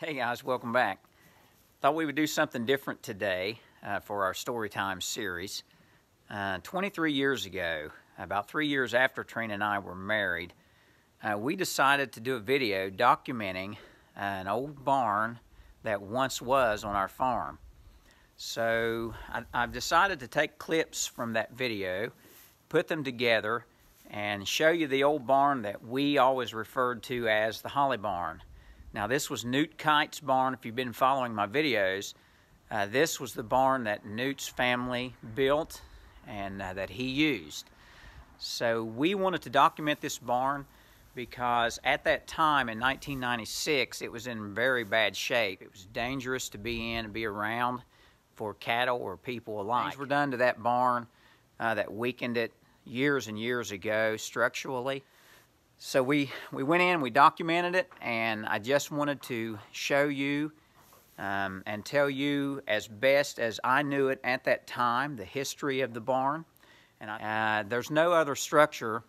Hey guys, welcome back. Thought we would do something different today for our Storytime series. 23 years ago, about 3 years after Trina and I were married, we decided to do a video documenting an old barn that once was on our farm. So I've decided to take clips from that video, put them together, and show you the old barn that we always referred to as the Holly Barn. Now this was Newt Kite's barn. If you've been following my videos, this was the barn that Newt's family built and that he used. So we wanted to document this barn because at that time in 1996 it was in very bad shape. It was dangerous to be in and be around for cattle or people alike. Things were done to that barn that weakened it years and years ago structurally. So we went in, we documented it, and I just wanted to show you and tell you as best as I knew it at that time, the history of the barn. And there's no other structure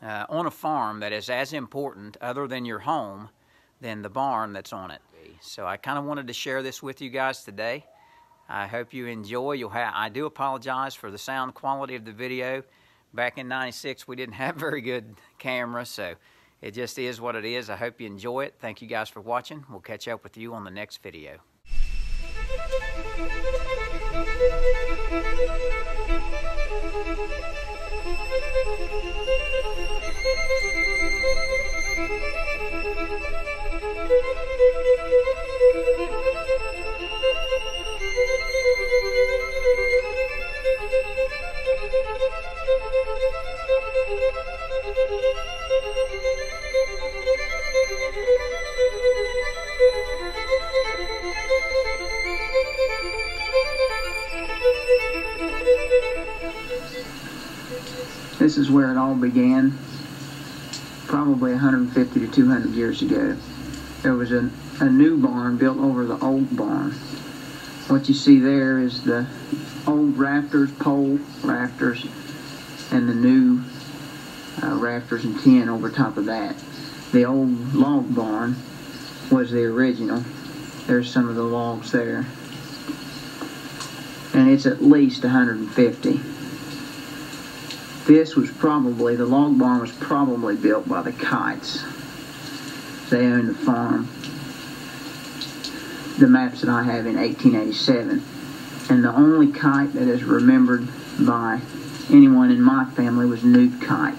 on a farm that is as important other than your home than the barn that's on it. So I kind of wanted to share this with you guys today. I hope you enjoy. I do apologize for the sound quality of the video. Back in '96, we didn't have very good cameras, so it just is what it is. I hope you enjoy it. Thank you guys for watching. We'll catch up with you on the next video. This is where it all began, probably 150 to 200 years ago. There was a new barn built over the old barn. What you see there is the old rafters, pole rafters, and the new rafters and tin over top of that. The old log barn was the original. There's some of the logs there. And it's at least 150. This was probably, the log barn was probably built by the Kites. They owned the farm. The maps that I have in 1887. And the only Kite that is remembered by anyone in my family was Newt Kite.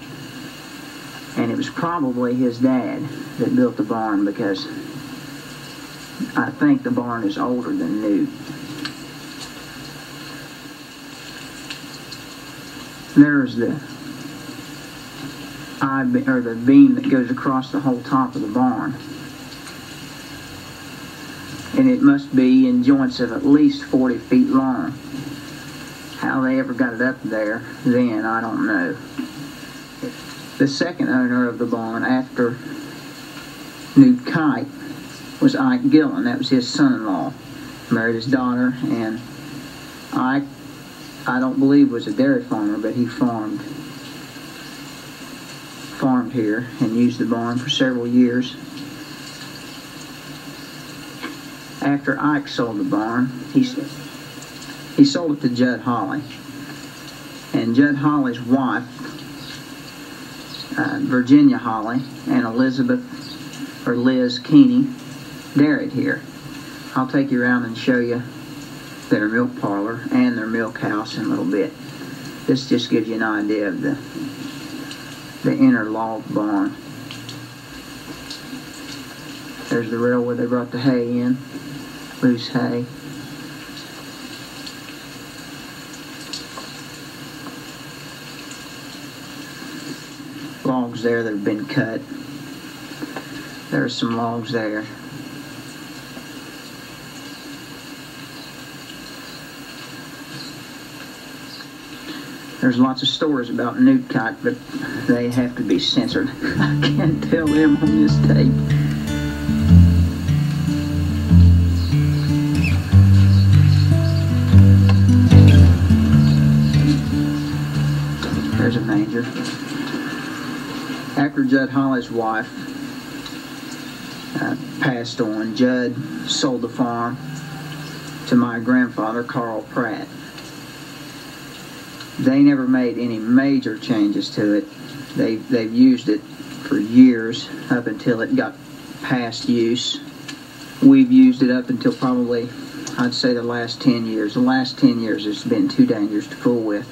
And it was probably his dad that built the barn because I think the barn is older than Newt. There's the beam that goes across the whole top of the barn. And it must be in joints of at least 40 feet long. How they ever got it up there then, I don't know. The second owner of the barn after Newt Kite was Ike Gillen. That was his son-in-law. Married his daughter, and Ike, I don't believe was a dairy farmer, but he farmed here and used the barn for several years. After Ike sold the barn, he sold it to Judd Holly. And Judd Holly's wife, Virginia Holly, and Elizabeth, or Liz Keeney, dairied here. I'll take you around and show you their milk parlor and their milk house in a little bit. This just gives you an idea of the inner log barn. There's the rail where they brought the hay in, loose hay. Logs there that have been cut. There's some logs there. There's lots of stories about Newt Kite, but they have to be censored. I can't tell them on this tape. There's a manger. After Judd Holly's wife passed on. Judd sold the farm to my grandfather, Carl Pratt. They never made any major changes to it. They've used it for years up until it got past use. We've used it up until probably, I'd say, the last 10 years. The last 10 years it's been too dangerous to fool with.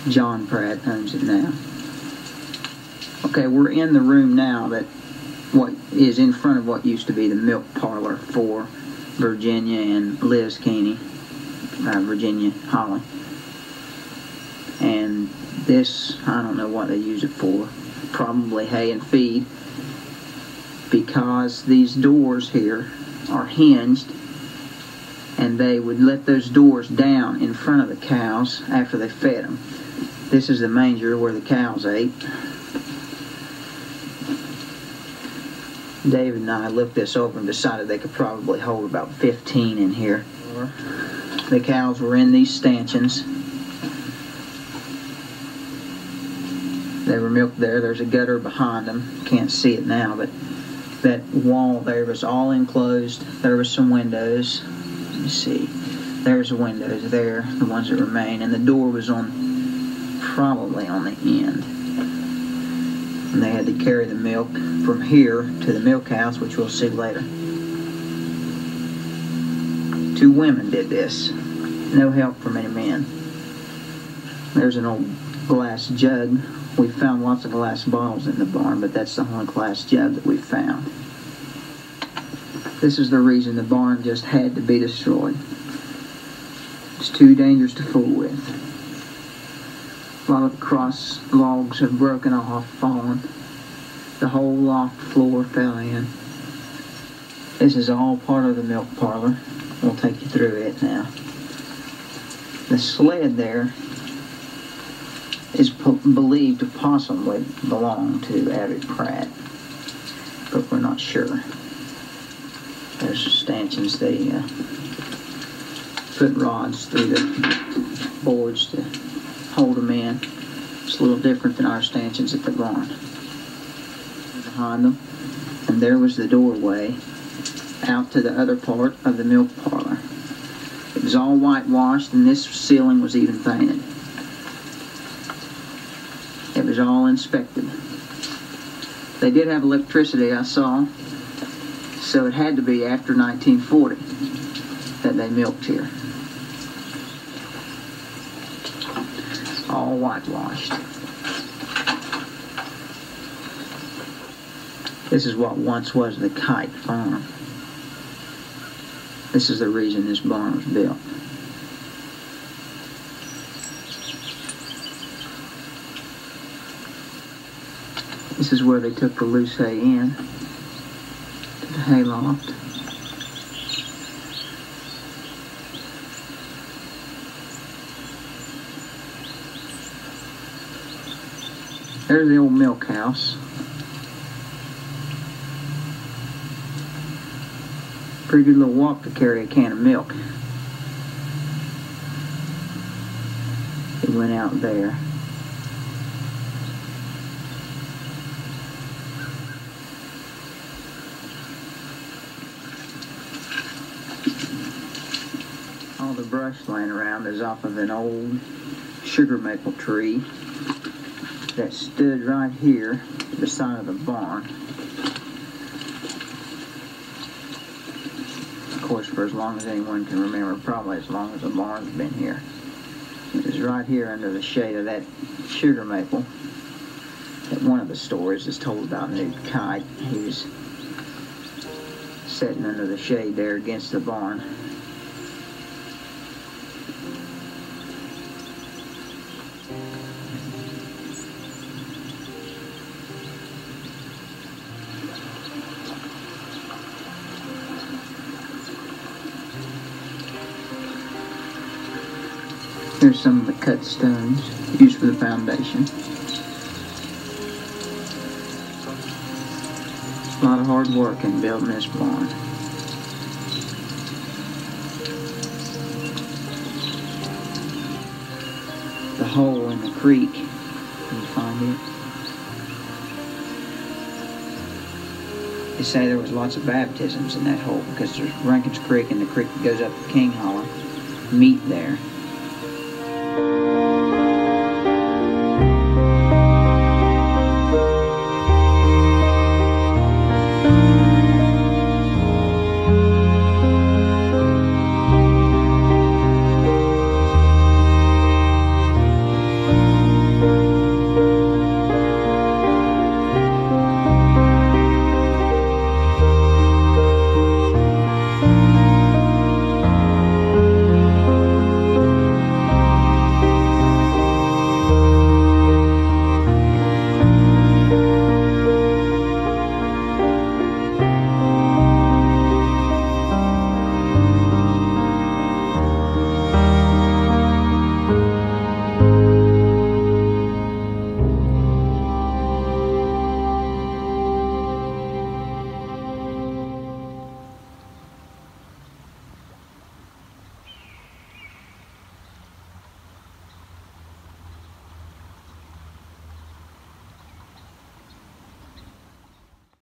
John Pratt owns it now. Okay, we're in the room now that what is in front of what used to be the milk parlor for Virginia and Liz Keeney, Virginia Holly. And this, I don't know what they use it for, probably hay and feed, because these doors here are hinged, and they would let those doors down in front of the cows after they fed them. This is the manger where the cows ate. David and I looked this over and decided they could probably hold about 15 in here. The cows were in these stanchions. They were milked there. There's a gutter behind them. Can't see it now, but that wall there was all enclosed. There was some windows. Let me see. There's the windows there, the ones that remain, and the door was probably on the end. And they had to carry the milk from here to the milk house, which we'll see later. 2 women did this. No help from any men. There's an old glass jug. We found lots of glass bottles in the barn, but that's the only glass jug that we found. This is the reason the barn just had to be destroyed. It's too dangerous to fool with. A lot of the cross logs have broken off, fallen. The whole loft floor fell in. This is all part of the milk parlor. We'll take you through it now. The sled there is believed to possibly belong to Abby Pratt, but we're not sure. There's stanchions. They put rods through the boards to hold them in. It's a little different than our stanchions at the barn. Behind them, and there was the doorway out to the other part of the milk parlor. It was all whitewashed, and this ceiling was even painted. It was all inspected. They did have electricity, I saw, so it had to be after 1940 that they milked here. All whitewashed. This is what once was the Kite Farm. This is the reason this barn was built. This is where they took the loose hay in, to the hay loft. There's the old milk house. Pretty good little walk to carry a can of milk. It went out there. All the brush laying around is off of an old sugar maple tree that stood right here to the side of the barn. Of course, for as long as anyone can remember, probably as long as the barn's been here. It was right here under the shade of that sugar maple that one of the stories is told about Newt Kite. He was sitting under the shade there against the barn. Here's some of the cut stones used for the foundation. A lot of hard work in building this barn. The hole in the creek. Can you find it? They say there was lots of baptisms in that hole because there's Rankin's Creek and the creek that goes up to King Hollow meet there.